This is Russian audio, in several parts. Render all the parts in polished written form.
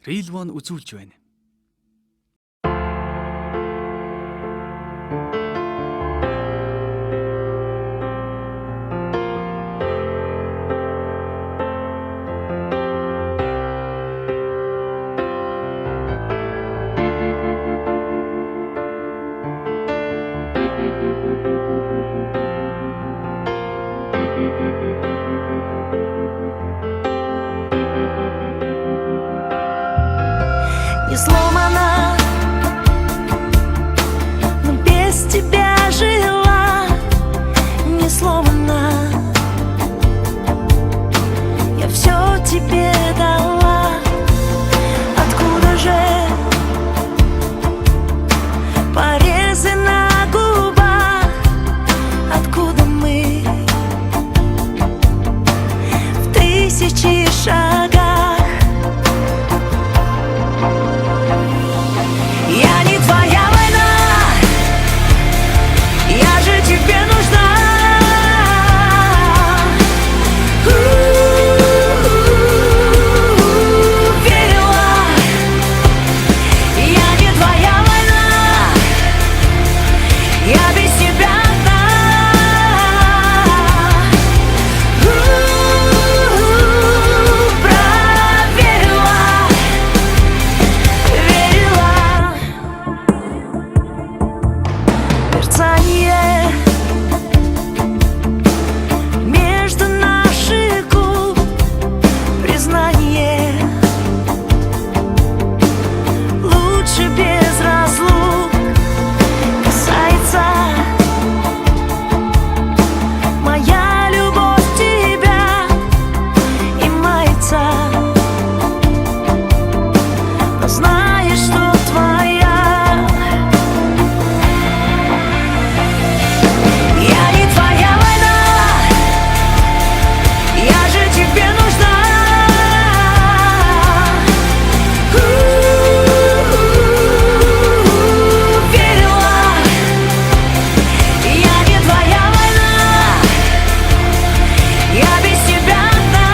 Railwon үзүүлж байна. Не сломана, но без тебя жила. Не сломана, я все тебе дала. Откуда же порезы на губах? Откуда мы в тысячи шагах? Я не твоя война, я же тебе нужна. Верила, я не твоя война, я без тебя одна. Проверила, верила. Мерцание между наших губ, признание лучше без разлук. Касается моя любовь тебя и мается, но знаешь, что твоя. Я не твоя война, я же тебе нужна. Верила, я не твоя война, я без тебя одна.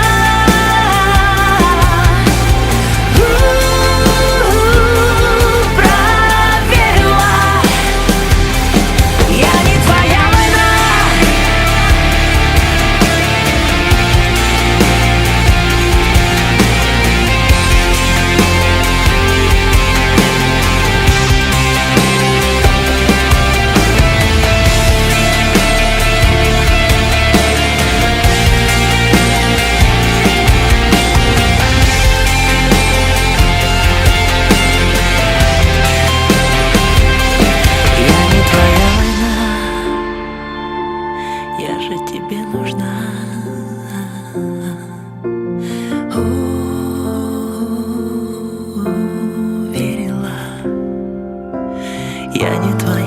Проверила, я не твоя война. Я не твоя война, я же тебе нужна. Верила, я не твоя.